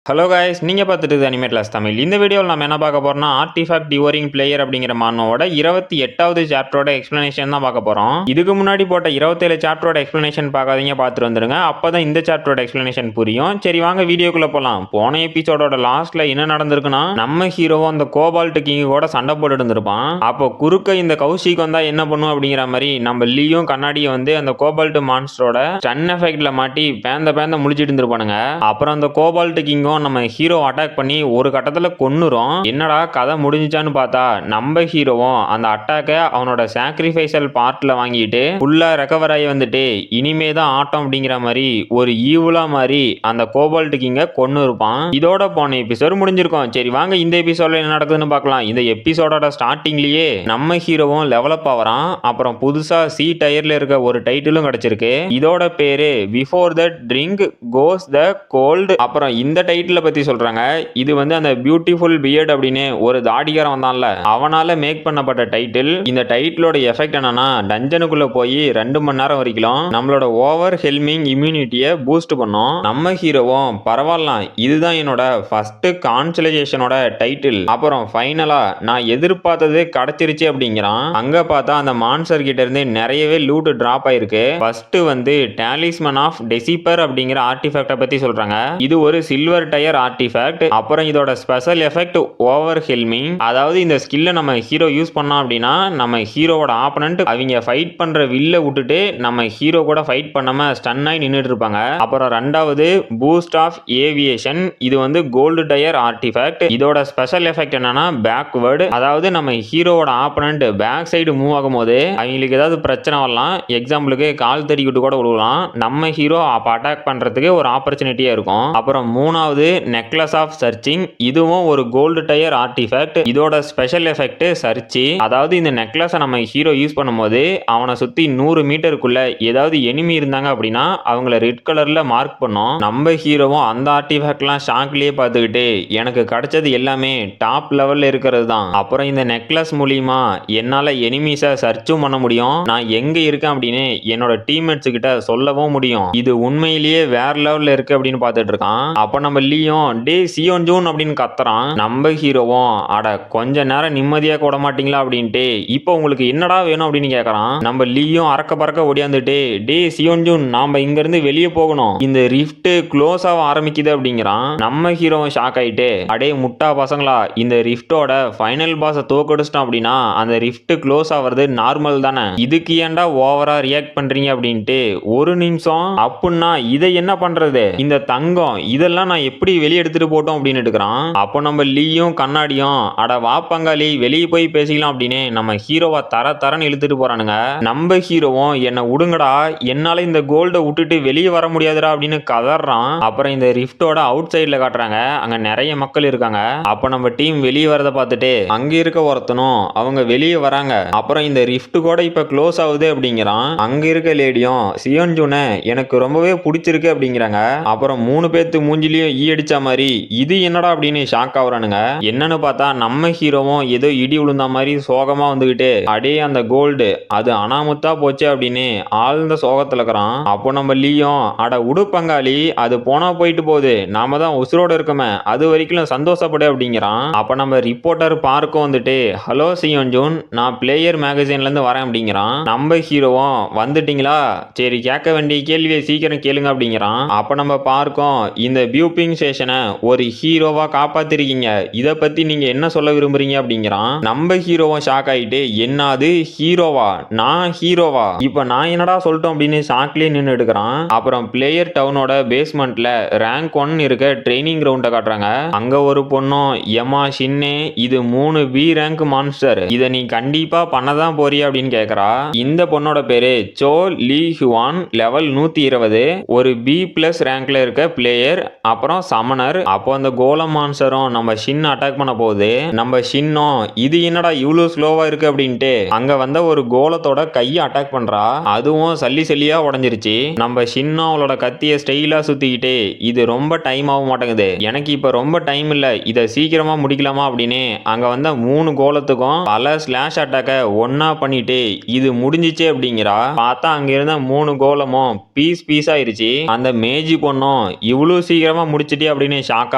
Hello guys, நீங்க பார்த்துட்டு இருக்குது அனிமேட்லாஸ் தமிழ். இந்த வீடியோவில் நம்ம என்ன பார்க்க போறோம்னா, ஆர்டிஃபேக்ட் டிவோரிங் பிளேயர் அப்படிங்கிற மானோட 28வது சாப்டரோட எக்ஸ்பிளனேஷன் தான் பார்க்க போறோம். இதுக்கு முன்னாடி போட்ட 27 சாப்டரோட எக்ஸ்பிளனேஷன் பார்க்காதீங்க, பார்த்துட்டு வந்துருங்க. அப்பதான் இந்த சாப்டரோட எக்ஸ்பிளனேஷன் புரியும். சரி வாங்க வீடியோக்குள்ள போலாம். போன எபிசோடோட லாஸ்ட்ல என்ன நடந்திருக்குன்னா, நம்ம ஹீரோவும் அந்த கோபால்ட் கிங் கூட சண்டை போட்டு இருந்திருப்பான். அப்போ குறுக்க இந்த கௌஷிக் வந்தா என்ன பண்ணும் அப்படிங்கிற மாதிரி நம்ம லீயும் கண்ணாடியை வந்து அந்த கோபால்ட் மான்ஸ்டரோட ஸ்டன் எஃபெக்ட்ல மாட்டி பேந்த முழிச்சிட்டு இருந்திருப்பானுங்க. அப்புறம் அந்த கோபால்ட் கிங்கும் நம்ம ஹீரோ அட்டாக் பண்ணி ஒரு கட்டத்துல கொன்னுரும். என்னடா கதை முடிஞ்சிச்சான்னு பார்த்தா நம்ம ஹீரோவும் அந்த அட்டாக்கை அவனோட சாக்ரிஃபைசல் பார்ட்ல வாங்கிட்டு ஃபுல்லா ரெக்கவர் ஆகி வந்துட்டு இனிமே தான் ஆட்டம் அப்படிங்கிற மாதிரி ஒரு ஈவுலா மாதிரி அந்த கோபால்ட் கிங்க கொன்னு இருப்பான். இதோட போன எபிசோட் முடிஞ்சிருக்கும். சரி வாங்க இந்த எபிசோட்ல என்ன நடக்குதுன்னு பார்க்கலாம். இந்த எபிசோடோட ஸ்டார்டிங்லயே நம்ம ஹீரோவும் லெவலப் ஆவறான். அப்புறம் புதுசா சி டயர்ல இருக்க ஒரு டைட்டிலும் கிடைச்சிருக்கு. இதோட பேரு before the drink goes the gold. அப்புறம் இந்த டைட்டில் பத்தி சொல்றாங்க. இது வந்து அந்த பியூட்டிஃபுல் பியர்ட் அப்படின்னு ஒரு தாடிகாரன் வந்தான்ல, அவனால மேக் பண்ணப்பட்ட டைட்டில். இந்த டைட்டிலோட எஃபெக்ட் என்னன்னா, டஞ்சனுக்குள்ள போய் 2 மணி நேரம் வரைக்கும் நம்மளோட ஓவர் ஹெல்மிங் இம்யூனிட்டியை பூஸ்ட் பண்ணும். நம்ம ஹீரோவும் பரவாயில்ல, இதுதான் என்னோட ஃபர்ஸ்ட் கான்சலைசேஷனோட டைட்டில். அப்புறம் ஃபைனலா நான் எதிர்பார்த்தது கிடைச்சிருச்சு அப்படிங்கிறான். அங்க பார்த்தா அந்த மான்ஸ்டர் கிட்ட இருந்து நிறையவே லூட் டிராப் ஆயிருக்கு. ஃபர்ஸ்ட் வந்து டாலிஸ்மன் ஆஃப் டெசிபர் அப்படிங்கிற ஆர்டிஃபேக்டை பத்தி சொல்றாங்க. இது ஒரு சில்வர் டயர் ஆர்டிஃபேக்ட். அப்புறம் இதோட ஸ்பெஷல் எஃபெக்ட் ஓவர் ஹெல்மிங். அதாவது இந்த ஸ்கில்லை நம்ம ஹீரோ யூஸ் பண்ணோம் அப்படின்னா நம்ம ஹீரோவோட ஆப்பனன்ட் அவங்க ஃபைட் பண்ற வில்ல விட்டுட்டு நம்ம ஹீரோ கூட ஃபைட் பண்ணாம ஸ்டன் ஆகி நின்றுட்டு இருப்பாங்க. அப்புறம் ரெண்டாவது பூஸ்ட் ஆஃப் ஏவியேஷன். இது வந்து கோல்டு டயர் ஆர்டிஃபேக்ட். இதோட ஸ்பெஷல் எஃபெக்ட் என்னன்னா பேக்வேர்டு. அதாவது நம்ம ஹீரோவோட ஆப்பனன்ட் பேக் சைடு மூவ் ஆகும்போது அவங்களுக்கு ஏதாவது பிரச்சனை வரலாம். எக்ஸாம்பிளுக்கு கால் தடிக்கிட்டு கூட விடுவான். நம்ம ஹீரோ அப்ப அட்டாக் பண்றதுக்கு ஒரு ஆப்பர்ச்சுனிட்டியா இருக்கும். அப்புறம் மூணாவது நெக்லஸ் ஆஃப் சர்ச்சிங். இதுவும் ஒரு கோல்டு டயர் ஆர்டிஃபேக்ட். இதோட ஸ்பெஷல் எஃபெக்ட் சர்ச்சி. அதாவது இந்த நெக்லஸை நம்ம ஹீரோ யூஸ் பண்ணும்போது அவனை சுத்தி 100 மீட்டருக்குள்ள ஏதாவது எனிமி இருந்தாங்க அப்படின்னா அவங்கள ரெட் கலர்ல மார்க் பண்ணும். நம்ம ஹீரோவும் அந்த ஆர்டிஃபேக்ட்லாம் ஷாக்லயே பார்த்துக்கிட்டு எனக்கு கிடைச்சது எல்லாமே டாப் லெவல்ல இருக்கிறது தான். அப்புறம் இந்த நெக்லஸ் மூலியமா என்னால எனிமீஸை சர்ச்சும் பண்ண முடியும். நான் எங்க இருக்கேன் அப்படின்னு என்னோட டீம்மேட்ஸ் கிட்ட சொல்லவும் முடியும். இது உண்மையிலேயே வேற லெவல்ல இருக்கு அப்படின்னு பார்த்துட்டு இருக்கான். அப்ப நம்ம லீயும் டே சியோன் ஜூன் அப்படின்னு கத்துறான். நம்ம ஹீரோவும் அட கொஞ்ச நேரம் நிம்மதியா கூட மாட்டீங்களா அப்படின்ட்டு இப்போ உங்களுக்கு என்னடா வேணும் அப்படின்னு கேட்கறான். நம்ம லீயும் அறக்க பறக்க ஓடியாந்துட்டு டே சியோன் ஜூன் நாம இங்க இருந்து வெளியே போகணும், இந்த ரிஃப்ட் க்ளோஸ் ஆக ஆரம்பிக்குது அப்படிங்கிறான். நம்ம ஹீரோவும் ஷாக் ஆயிட்டு அடே முட்டா பசங்களா, இந்த ரிஃப்டோட ஃபைனல் பாஸை தோக்கடிச்சிட்டோம் அப்படின்னா அந்த ரிஃப்ட் க்ளோஸ் ஆகிறது நார்மல் தானே, இதுக்கு ஏன்டா ஓவரா ரியாக்ட் பண்றீங்க அப்படின்ட்டு ஒரு நிமிஷம் அப்படின்னா இதை என்ன பண்றது, இந்த தங்கம் இதெல்லாம் நான் எப்படி வெளியே எடுத்துட்டு போட்டோம் அப்படின்னு எடுக்கிறான். அப்போ நம்ம லீயும் கண்ணாடியும் அட வா பங்காளி வெளியே போய் பேசிக்கலாம் அப்படின்னு நம்ம ஹீரோவை தரன்னு இழுத்துட்டு போறானுங்க. நம்ம ஹீரோவும் என்ன விடுங்கடா, என்னால இந்த கோல்டை விட்டுட்டு வெளியே வர முடியாதுடா அப்படின்னு கதறான். அப்புறம் இந்த ரிஃப்டோட அவுட் சைட்ல காட்டுறாங்க. அங்க நிறைய மக்கள் இருக்காங்க. அப்ப நம்ம டீம் வெளியே வரத பார்த்துட்டு அங்க இருக்க ஒருத்தனும் அவங்க வெளியே வராங்க. அப்புறம் இந்த ரிஃப்ட் கூட இப்ப க்ளோஸ் ஆகுது அப்படிங்கிறான். அங்க இருக்க லேடியும் சியோன் ஜூனை எனக்கு ரொம்பவே பிடிச்சிருக்கு அப்படிங்கிறாங்க. அப்புறம் 3 பேத்து மூஞ்சிலையும் ஈ அடிச்ச மாதிரி இது என்னடா அப்படின்னு ஷாக் ஆகுறானுங்க. என்னன்னு பார்த்தா நம்ம ஹீரோவும் ஏதோ இடி விழுந்த மாதிரி சோகமா வந்துகிட்டு அடே அந்த கோல்டு அது அனாமுத்தா போச்சு அப்படின்னு ஆழ்ந்த சோகத்துல இருக்கிறான். அப்போ நம்ம லீயும் அட உடு பங்காளி அது போனா போயிட்டு போகுது, நாம தான் உசுரோட இருக்கமே, அது வரைக்கும் சந்தோஷப்படு அப்படிங்கிறான். அப்ப நம்ம ரிப்போர்ட்டர் பார்க்கும் வந்துட்டு ஹலோ சியோன் ஜூன், நான் பிளேயர் மேகசின்ல இருந்து வரேன் அப்படிங்கிறான். நம்ம ஹீரோவும் வந்துட்டீங்களா, சரி கேட்க வேண்டிய கேள்வியை சீக்கிரம் கேளுங்க அப்படிங்கிறான். அப்ப நம்ம பார்க்கும் இந்த பியூபிங் ஸ்டேஷனை ஒரு ஹீரோவா காப்பாத்திருக்கீங்க, இத பத்தி நீங்க என்ன சொல்ல விரும்புறீங்க அப்படிங்கிறான். நம்ம ஹீரோவும் ஷாக் ஆயிட்டு என்னது ஹீரோவா, நான் ஹீரோவா, இப்ப நான் என்னடா சொல்லிட்டோம் அப்படின்னு ஷாக்லயே நின்று எடுக்கிறான். அப்புறம் பிளேயர் டவுனோட பேஸ்மெண்ட்ல ரேங்க் 1 இருக்க ட்ரைனிங் கிரவுண்ட காட்டுறாங்க. அங்க ஒரு பொண்ணும் எமா ஷின்னே இது 3 பி ரேங்க் மான்ஸ்டர், இத நீ கண்டிப்பா பண்ணதான் போறியா அப்படின்னு கேக்குறா. இந்த பொண்ணோட பேரு சோ லீ ஹுவான், லெவல் 120, ஒரு பி பிளஸ் ரேங்க்ல இருக்க பிளேயர். அப்புறம் சமனர். அப்போ அந்த கோலம் மான்ஸ்டரும் நம்ம ஷின் அட்டாக் பண்ண போகுது. நம்ம ஷின்னும் இது என்னடா இவ்வளவு ஸ்லோவா இருக்கு அப்படின்ட்டு அங்க வந்த ஒரு கோலத்தோட கையை அட்டாக் பண்றா. அதுவும் சல்லியா உடஞ்சிருச்சு. நம்ம ஷின்னும் அவளோட கத்திய ஸ்டைலா சுத்திக்கிட்டு இது ரொம்ப டைம் ஆக மாட்டேங்குது, எனக்கு இப்ப ரொம்ப டைம் இல்ல, இதை சீக்கிரமா முடிக்கலாமா அப்படின்னு அங்க வந்த 3 கோலத்துக்கும் பல ஸ்லாஷ் அட்டாக்க ஒன்னா பண்ணிட்டு இது முடிஞ்சிச்சு அப்படிங்கிறா. பார்த்தா அங்க இருந்த 3 கோலமும் பீஸ் ஆயிருச்சு. அந்த மேஜி பொண்ணும் இவ்வளவு சீக்கிரமா முடிச்சிட்டு வச்சுட்டே அப்படின்னு ஷாக்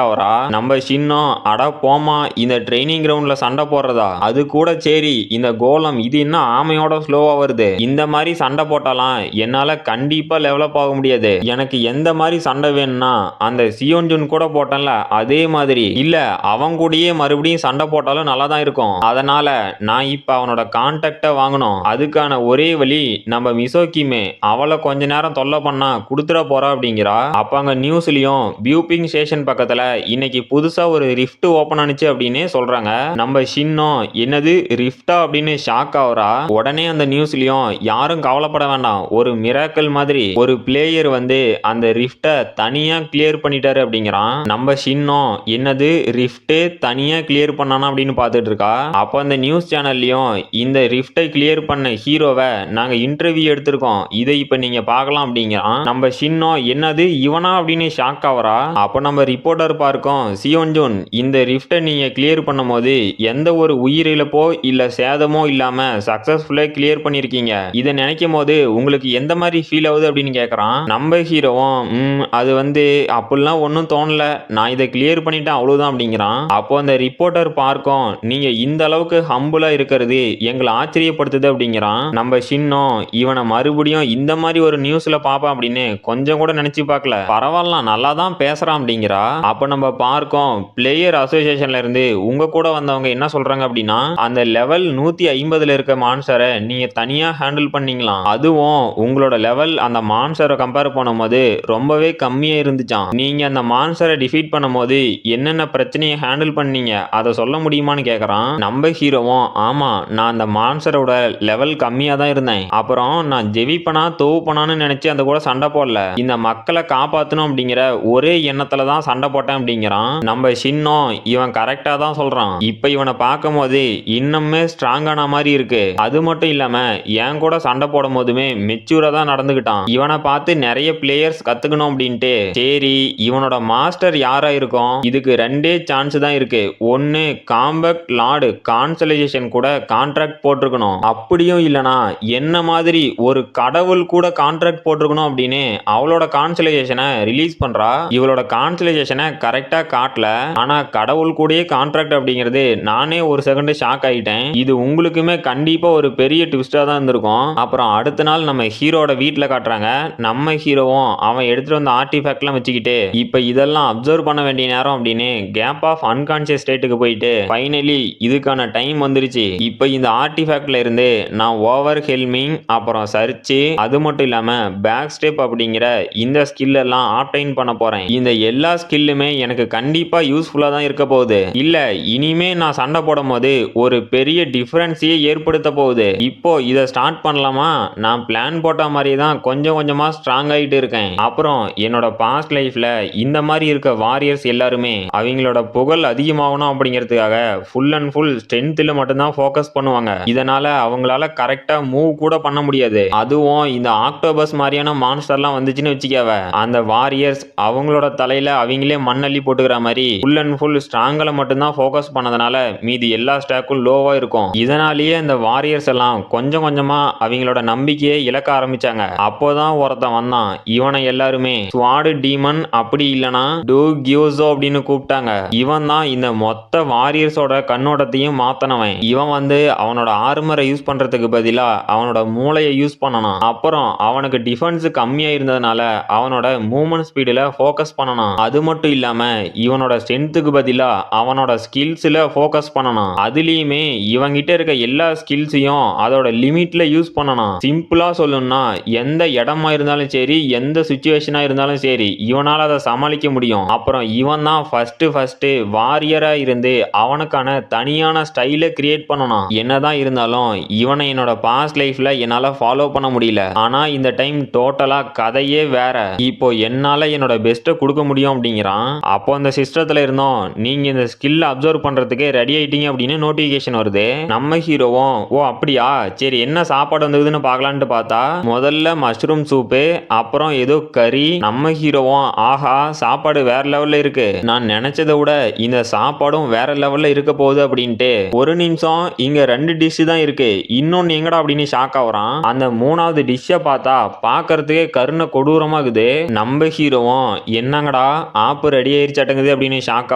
ஆவரா. நம்ம சின்னம் அட போமா இந்த ட்ரைனிங் கிரவுண்ட்ல சண்டை போடுறதா, அது கூட சரி இந்த கோலம் இது என்ன ஆமையோட ஸ்லோவா வருது, இந்த மாதிரி சண்டை போட்டாலாம் என்னால கண்டிப்பா டெவலப் ஆக முடியாது. எனக்கு எந்த மாதிரி சண்டை வேணும்னா அந்த சியோன்ஜுன் கூட போட்டேன்ல அதே மாதிரி இல்ல அவன் கூடயே மறுபடியும் சண்டை போட்டாலும் நல்லா தான் இருக்கும். அதனால நான் இப்ப அவனோட கான்டாக்ட வாங்கணும். அதுக்கான ஒரே வழி நம்ம மிசோகிமே அவளை கொஞ்ச நேரம் தொல்லை பண்ணா குடுத்துட போறா அப்படிங்கிறா. அப்ப அங்க நியூஸ்லயும் பியூபிங் ஸ்டேஷன் பக்கத்துல இன்னைக்கு புதுசா ஒரு ரிஃப்ட் ஓபன் ஆனிச்சு அப்படின்னு சொல்றாங்க. நம்ம சின்னம் என்னது ரிஃப்டா அப்படின்னு ஷாக் ஆவரா. உடனே அந்த நியூஸ்லயும் யாரும் கவலைப்பட வேண்டாம், ஒரு மிராக்கிள் மாதிரி ஒரு பிளேயர் வந்து அந்த ரிஃப்ட தனியா கிளியர் பண்ணிட்டாரு அப்படிங்கிறான். நம்ம சின்னம் என்னது ரிஃப்ட் தனியா கிளியர் பண்ணானா அப்படின்னு பார்த்துட்டு இருக்கா. அப்ப அந்த நியூஸ் சேனல்லையும் இந்த ரிஃப்டை கிளியர் பண்ண ஹீரோவை நாங்க இன்டர்வியூ எடுத்திருக்கோம், இதை இப்ப நீங்க பார்க்கலாம் அப்படிங்கிறான். நம்ம சின்னம் என்னது இவனா அப்படின்னு ஷாக் ஆவரா. அப்ப நம்ம ரிப்போர்ட்டர் பார்க்கும் சியோன்ஜுன் இந்த ரிஃப்டை நீங்க கிளியர் பண்ணும்போது எந்த ஒரு உயிரிழப்போ இல்ல சேதமோ இல்லாம சக்சஸ்ஃபுல்லா கிளியர் பண்ணிருக்கீங்க, இதை நினைக்கும் போது உங்களுக்கு எந்த மாதிரி ஃபீல் ஆகுது அப்படின்னு கேட்கறான். நம்ம ஹீரோவும் அது வந்து அப்படிலாம் ஒன்றும் தோணல, நான் இதை கிளியர் பண்ணிட்டேன் அவ்வளவுதான் அப்படிங்கிறான். அப்போ அந்த ரிப்போர்ட்டர் பார்க்கும் நீங்க இந்த அளவுக்கு ஹம்புலா இருக்கிறது எங்களை ஆச்சரியப்படுத்துது அப்படிங்கிறான். நம்ம சின்னம் இவனை மறுபடியும் இந்த மாதிரி ஒரு நியூஸ்ல பாப்பா அப்படின்னு கொஞ்சம் கூட நினைச்சு பார்க்கல, பரவாயில்ல நல்லா தான் பேசுறான் அப்படிங்கிறா. அப்ப நம்ம பார்க்கும் பிளேயர் அசோசியேஷன்ல இருந்து உங்க கூட வந்தவங்க என்ன சொல்றாங்க அப்படின்னா அந்த லெவல் 150ல இருக்க மான்ஸ்டரை நீங்க தனியா ஹேண்டில் பண்ணீங்களாம், அதுவும் உங்களோட லெவல் அந்த மான்ஸ்டரை கம்பேர் பண்ணும்போது ரொம்பவே கம்மியா இருந்துச்சாம். நீங்க அந்த மான்ஸ்டரை டிஃபீட் பண்ணும்போது என்னென்ன பிரச்சனையை ஹேண்டில் பண்ணீங்க அதை சொல்ல முடியுமான்னு கேட்கறான். நம்ம ஹீரோவும் ஆமா நான் அந்த மான்ஸ்டரோட லெவல் கம்மியா தான் இருந்தேன், அப்புறம் நான் ஜெயிப்பனா தோப்பனான்னு நினைச்சு அந்த கூட சண்டை போடல, இந்த மக்களை காப்பாற்றணும் அப்படிங்கிற ஒரே எண்ணத்துல தான் சண்டை போட்டேன் அப்படிங்கிறான். நம்ம சின்னம் இவன் கரெக்டா தான் சொல்றான், இப்ப இவனை பார்க்கும் போது இன்னுமே ஸ்ட்ராங்கான மாதிரி இருக்கு, அது மட்டும் இல்லாம என் கூட சண்டை போடும் போதுமே மெச்சூரா தான் நடந்துகிட்டான், இவனை பார்த்து நிறைய பிளேயர்ஸ் கத்துக்கணும் அப்படின்ட்டு. சரி இவனோட மாஸ்டர் யாரா இருக்கும், இதுக்கு ரெண்டே சான்ஸ் தான் இருக்கு, ஒன்னு காம்பேக்ட் லார்டு கான்சலைசேஷன் கூட கான்ட்ராக்ட் போட்டிருக்கணும், அப்படியும் இல்லனா என்ன மாதிரி ஒரு கடவுள் கூட கான்ட்ராக்ட் போட்டிருக்கணும் அப்படின்னு அவளோட கான்சலைசேஷனை ரிலீஸ் பண்றா. இவளோட கான்சலைசேஷனை கரெக்டா காட்டல, ஆனா கடவுள் கூடயே கான்ட்ராக்ட் அப்படிங்கிறது நானே ஒரு செகண்ட் ஷாக் ஆயிட்டேன், இது உங்களுக்குமே கண்டிப்பா ஒரு பெரிய ட்விஸ்டா தான் இருந்திருக்கும். அப்புறம் அடுத்த நாள் நம்ம ஹீரோட வீட்டுல காட்டுறாங்க. நம்ம ஹீரோவும் அவன் எடுத்துட்டு வந்த ஆர்டிஃபேக்ட்லாம் வச்சுக்கிட்டு இப்ப இதெல்லாம் அப்சர்வ் பண்ண வேண்டிய நேரம் அப்படின்னு கேப் ஆஃப் அன்கான்சியஸ் ஸ்டேட்டுக்கு போயிட்டு ஃபைனலி இதுக்கான டைம் வந்துருச்சு, இப்ப இந்த ஆர்டிஃபேக்ட்ல இருந்து நான் ஓவர் ஹெல்மிங் அப்புறம் சர்ச் அது மட்டும் இல்லாம பேக் ஸ்டெப் அப்படிங்கிற இந்த ஸ்கில் எல்லாம் ஆப்டைன் பண்ண போறேன், இந்த எல்லா ஸ்கில்லுமே எனக்கு கண்டிப்பா யூஸ்ஃபுல்லா தான் இருக்க போகுது, இல்ல இனிமே நான் சண்டை போடும் போது ஒரு பெரிய டிஃபரன்ஸையே ஏற்படுத்த போகுது, இப்போ இதை ஸ்டார்ட் பண்ணலாமா, நான் பிளான் போட்ட மாதிரி தான் கொஞ்சம் கொஞ்சமா ஸ்ட்ராங் ஆகிட்டு இருக்கேன், அப்புறம் என்னோட பாஸ்ட் லைஃப்ல இந்த மாதிரி இருக்க வாரியர்ஸ் எல்லாருமே அவங்களோட புகழ் அதிகமாகணும் அப்படிங்கிறதுக்காக ஃபுல் அண்ட் ஃபுல் ஸ்ட்ரென்த்ல மட்டும்தான் ஃபோக்கஸ் பண்ணுவாங்க, இதனால அவங்களால கரெக்டா மூவ் கூட பண்ண முடியாது, அதுவும் இந்த ஆக்டோபஸ் மாதிரியான மான்ஸ்டர்லாம் வந்துச்சுன்னு வச்சுக்கவ அந்த வாரியர்ஸ் அவங்களோட தலையில அவங்களே மண்ணள்ளி போட்டுக்கிற மாதிரி ஃபுல் அண்ட் ஃபுல் ஸ்ட்ராங்ல மட்டும்தான் ஃபோக்கஸ் பண்ணதுனால மீதி எல்லா ஸ்டாக்கும் லோவா இருக்கும், இதனாலேயே இந்த வாரியர்ஸ் எல்லாம் கொஞ்சம் கொஞ்சமா அவங்களோட நம்பிக்கையை இழக்க ஆரம்பிச்சாங்க. அப்போதான் ஒருத்தன் வந்தான், இவனை எல்லாருமே ஸ்வாடு டீமன் அப்படி இல்லனா டூ கியூசோ அப்படின்னு கூப்பிட்டாங்க, இவன் தான் இந்த மொத்த வாரியர்ஸோட கண்ணோட்டத்தையும் மாத்தனவன், இவன் வந்து அவனோட ஆர்மரை யூஸ் பண்றதுக்கு பதிலா அவனோட மூளையை யூஸ் பண்ணனான், அப்புறம் அவனுக்கு டிஃபென்ஸ் கம்மியா இருந்ததுனால அவனோட மூவ்மெண்ட் ஸ்பீடுல ஃபோக்கஸ் பண்ணனான், அது மட்டும் இல்லாம இவனோட ஸ்ட்ரென்த்துக்கு பதிலா அவனோட ஸ்கில்ஸ்ல ஃபோக்கஸ் பண்ணனான், அதுலயுமே இவங்கிட்ட இருக்க எல்லா ஸ்கில்ஸையும் அதோட லிமிட்ல யூஸ் பண்ணனான், சிம்பிளா சொல்லணும்னா எந்த இடமா இருந்தாலும் சரி எந்த சிச்சுவேஷனா இருந்தாலும் சரி இவனால அதை சமாளிக்க முடியும், அப்புறம் இவன் தான் ஃபர்ஸ்ட் வாரியரா இருந்து அவனுக்கான தனியான ஸ்டைலை கிரியேட் பண்ணனான், என்னதான் இருந்தாலும் இவனை என்னோட பாஸ்ட் லைஃப்ல என்னால ஃபாலோ பண்ண முடியல, ஆனா இந்த டைம் டோட்டலா கதையே வேற, இப்போ என்னால என்னோட பெஸ்ட்டை கொடுக்க முடியும் அப்படிங்கிறான். அப்போ அந்த சிஸ்டத்துல இருந்தோம் நீங்க இந்த ஸ்கில் அப்சர்வ் பண்றதுக்கு ரெடி ஆயிட்டீங்க அப்படின்னு நோட்டிபிகேஷன் வருது. நம்ம ஹீரோவும் ஓ அப்படியா சரி என்ன சாப்பாடு வந்ததுன்னு பார்க்கலான்ட்டு பார்த்தா முதல்ல மஷ்ரூம் சூப்பு அப்புறம் ஏதோ கறி. நம்ம ஹீரோவும் ஆஹா சாப்பாடு வேற லெவல்ல இருக்கு, நான் நினைச்சதை விட இந்த சாப்பாடும் வேற லெவல்ல இருக்க போகுது அப்படின்ட்டு ஒரு நிமிஷம் இங்க 2 டிஷ் தான் இருக்கு இன்னொன்னு எங்கடா அப்படின்னு ஷாக் ஆகுறான். அந்த 3வது டிஷ்ஷை பார்த்தா பார்க்கறதுக்கே கருணை கொடூரமாகுது. நம்ம ஹீரோவும் என்னங்கடா ஆப்பு ரெடி ஆயிருச்சட்டங்குது அப்படின்னு ஷாக்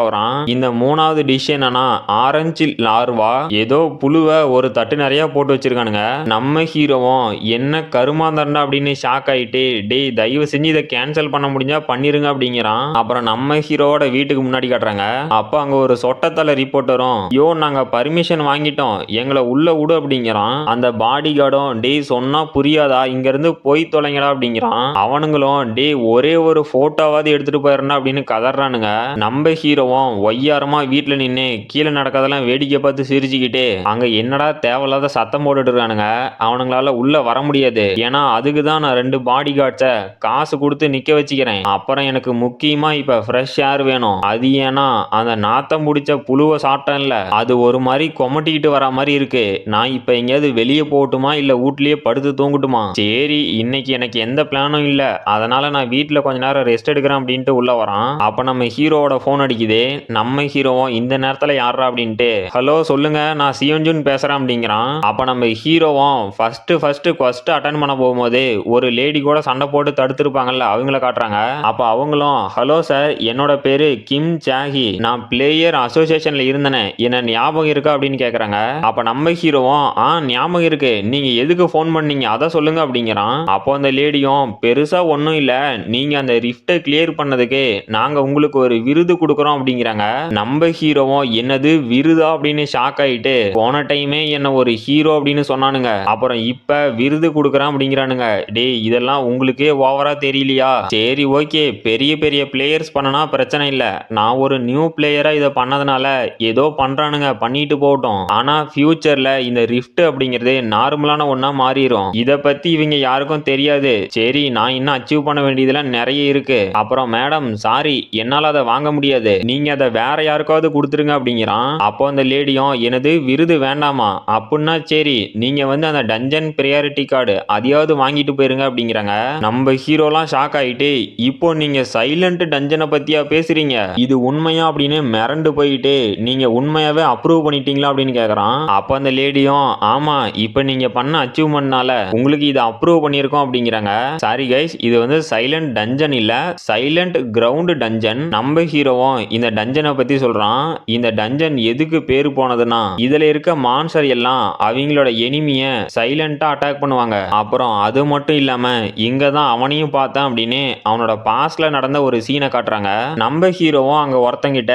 ஆகுறான். இந்த 3வது டிஷ் என்னன்னா ஆரஞ்சு லார்வா. ஏதோ புழுவை ஒரு தட்டு நிறைய போட்டு வச்சிருக்கானுங்க. நம்ம ஹீரோவும் என்ன கருமாந்தரண்டா அப்படின்னு ஷாக் ஆயிட்டு டேய் தயவு செஞ்சு இதை கேன்சல் பண்ண முடிஞ்சா பண்ணிருங்க அப்படிங்கிறான். அப்புறம் நம்ம ஹீரோவோட வீட்டுக்கு முன்னாடி காட்டுறாங்க. அப்ப அங்க ஒரு சொட்டத்தலை ரிப்போர்ட்டரும் யோ நாங்க பர்மிஷன் வாங்கிட்டோம் எங்களை உள்ள விடு அப்படிங்கிறான். அந்த பாடி கார்டும் டேய் சொன்னா புரியாதா இங்க இருந்து போய் தொலைங்கடா அப்படிங்கிறான். அவனுங்களும் டேய் ஒரே ஒரு போட்டோவாவது எடுத்துட்டு போயிடறா அப்படின்னு கதறானுங்க. நம்ம ஹீரோவும் ஒய்யாரமா வீட்டுல நின்று கீழே நடக்காதெல்லாம் வேடிக்கை பார்த்து சிரிச்சுக்கிட்டு அங்க என்னடா தேவையில்லாத சத்தம் போட்டுட்டு இருக்கானுங்க. அவனுங்களால உள்ள வர முடியாது. ஏன்னா அதுக்குதான் நான் 2 பாடி கார்ட்ஸ காசு கொடுத்து நிக்க வச்சுக்கிறேன். அப்புறம் எனக்கு முக்கியமா இப்ப ஃப்ரெஷ் ஏர் வேணும். அது ஏன்னா அந்த நாத்தம் பிடிச்ச புழுவை சாப்பிட்டேன்ல அது ஒரு மாதிரி கொமட்டிக்கிட்டு வர மாதிரி இருக்கு. நான் இப்ப எங்கேயாவது வெளியே போகட்டுமா இல்ல வீட்லயே படுத்து தூங்கட்டுமா? சரி இன்னைக்கு எனக்கு எந்த பிளானும் இல்ல. அதனால நான் வீட்டுல கொஞ்ச நேரம் ரெஸ்ட் எடுக்கிறேன் அப்படின்ட்டு உள்ள வரான். அப்ப நம்ம ஹீரோவோட போன் அடிக்குது. நம்ம ஹீரோவும் இந்த நேரத்துல யாரா அப்படின்ட்டு ஹலோ சொல்லுங்க நான் சியோன்ஜுன் பேசுறேன் அப்படிங்கிறான். அப்ப நம்ம ஹீரோவும் ஃபர்ஸ்ட் அட்டன் பண்ண போகும்போது ஒரு லேடி கூட சண்டை போட்டு தடுத்துருப்பாங்கல்ல அவங்கள காட்டுறாங்க. அப்ப அவங்களும் ஹலோ சார் என்னோட பேரு கிம் சாஹி. நான் பிளேயர் அசோசியேஷன்ல இருந்தேனே என்ன ஞாபகம் இருக்கா அப்படின்னு கேக்குறாங்க. அப்ப நம்ம ஹீரோவும் ஞாபகம் இருக்கு நீங்க எதுக்கு போன் பண்ணீங்க அதை சொல்லுங்க அப்படிங்கிறான். அப்போ அந்த லேடியும் பெருசா ஒன்னும் இல்ல நீங்க அந்த ரிஃப்ட்டை கிளியர் பண்ணதுக்கு நாங்க உங்களுக்கு ஒரு விருது கொடுக்கறோம் அப்படிங்கிறாங்க. நம்ம ஹீரோவும் என்னது விருதா அப்படின்னு ஷாக் ஆயிட்டு போன டைமே என்ன ஒரு ஹீரோ அப்படின்னு சொன்னானுங்க. அப்புறம் இப்ப விருது கொடுக்கறான் அப்படிங்கிறானுங்க. டேய் இதெல்லாம் உங்களுக்கே ஓவரா தெரியலையா? சரி ஓகே பெரிய பெரிய பிளேயர்ஸ் பண்ணனா பிரச்சனை இல்ல. நான் ஒரு நியூ பிளேயரா இதை பண்ணதுனால ஏதோ பண்றானுங்க பண்ணிட்டு போகட்டும். ஆனா ஃபியூச்சர்ல இந்த ரிஃப்ட் அப்படிங்கிறது நார்மலான ஒண்ணா மாறிடும். இத பத்தி இவங்க யாருக்கும் தெரியாது. சரி நான் இன்னும் அச்சீவ் பண்ண வேண்டியதெல்லாம் நிறைய இருக்கு. அப்புறம் மேடம் சாரி என்னால அதை வாங்க முடியாது. நீங்க அதை வேற யாருக்காவது கொடுத்துருங்க அப்படிங்கிறான். அப்போ அந்த லேடியும் எனது விருது வேண்டாமா? அப்படின்னா சரி நீங்க வந்து அந்த டஞ்சன் பிரியாரிட்டி கார்டு அதையாவது வாங்கிட்டு போயிருங்க அப்படிங்கிறாங்க. நம்ம ஹீரோலாம் ஷாக் ஆயிட்டு இப்போ நீங்க சைலண்ட் டஞ்சனை பத்தியா பேசுறீங்க? இது உண்மையா அப்படின்னு மிரண்டு போயிட்டு நீங்க உண்மையாவே அப்ரூவ் பண்ணிட்டீங்களா அப்படின்னு கேக்குறான். அப்ப அந்த லேடியும் ஆமா இப்ப நீங்க பண்ண அச்சீவ்மெண்ட்னால உங்களுக்கு இதை அப்ரூவ் பண்ணிருக்கோம் அப்படிங்கிறாங்க. சாரி கைஸ் இது வந்து சைலண்ட் டஞ்சன் இல்ல சைலண்ட் கிரவுண்ட் டஞ்சன். நம்ம ஹீரோவும் இந்த டஞ்சனை பத்தி சொல்றான். இந்த டஞ்சன் எதுக்கு பேரு போனதுன்னா இதுல இருக்க மான்ஸ்டர் எல்லாம் அவங்களோட எனிமிய சைலண்டா அட்டாக் பண்ணுவாங்க. அப்புறம் அது மட்டும் இல்லாம இங்க தான் அவனையும் பார்த்தேன் அப்படின்னு அவனோட பாஸ்ட்ல நடந்த ஒரு சீனை காட்டுறாங்க. நம்ம ஹீரோவும் அங்க ஒருத்தங்கிட்ட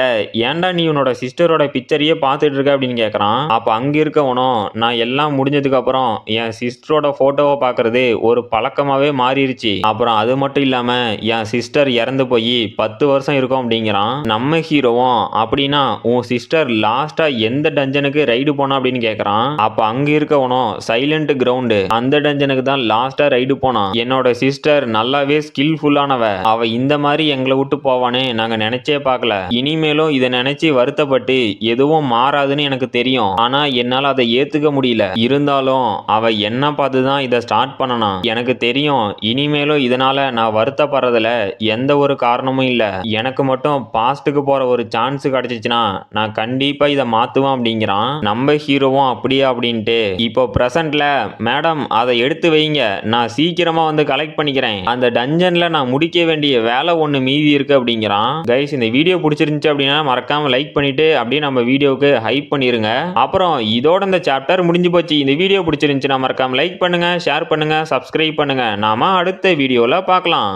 ஏன்டா நீ உன்னோட சிஸ்டரோட பிக்சரையே பார்த்துட்டு இருக்க அப்படின்னு கேக்குறான். அப்ப அங்க இருக்கவனும் நான் எல்லாம் முடிஞ்சதுக்கு அப்புறம் என் சிஸ்டரோட போட்டோவை பார்க்கறது ஒரு பழக்கமாவே மாறிடுச்சு. அப்புறம் அது மட்டும் இல்லாம என் சிஸ்டர் இறந்து போய் 10 வருஷம் இருக்கும் அப்படிங்கிறான். நம்ம ஹீரோவும் அப்படின்னா உன் சிஸ்டர் லாஸ்டா எந்த டஞ்சனுக்கு ரைடு போனா அப்படின்னு கேக்குறான். அப்ப அங்க இருக்கவனும் சைலண்ட் கிரவுண்ட் அந்த டஞ்சனுக்கு தான் லாஸ்டா ரைடு போனான். என்னோட சிஸ்டர் நல்லாவே ஸ்கில்ஃபுல்லானவ. அவ இந்த மாதிரி எங்களை விட்டு போவானே நாங்க நினைச்சே பார்க்கல. இனிமேலும் இதை நினைச்சு வருத்தப்பட்டு எதுவும் மாறாதுன்னு எனக்கு தெரியும். ஆனா என்னால அதை ஏத்துக்க முடியல. இருந்தாலும் அவ என்ன பார்த்து தான் இதை ஸ்டார்ட் பண்ணனா. எனக்கு தெரியும் இனிமேலும் இதனால நான் வருத்தப்படுறதுல எந்த ஒரு காரணமும் இல்ல. எனக்கு மட்டும் பாஸ்டுக்கு போற ஒரு சான்ஸ் கிடைச்சிச்சுன்னா நான் கண்டிப்பா இதை மாத்துவேன் அப்படிங்கிறான். நம்ம ஹீரோவும் அப்படியே அப்படின்ட்டு இப்போ பிரசன்ட்ல மேடம் அதை எடுத்து வைங்க நான் சீக்கிரமா வந்து கலெக்ட் பண்ணிக்கிறேன். அந்த டஞ்சன்ல நான் முடிக்க வேண்டிய வேலை ஒண்ணு மீதி இருக்கு அப்படிங்கிறான். கைஸ் இந்த வீடியோ பிடிச்சிருந்துச்சு அப்படின்னா மறக்காம லைக் பண்ணிட்டு அப்படியே நம்ம வீடியோவுக்கு ஹைப் பண்ணிருங்க. அப்புறம் இதோட இந்த சாப்டர் முடிஞ்சு போச்சு. இந்த வீடியோ பிடிச்சிருந்துச்சுன்னா மறக்காம லைக் பண்ணுங்க ஷேர் பண்ணுங்க சப்ஸ்கிரைப் பண்ணுங்க. நாம அடுத்த வீடியோல பார்க்கலாம்.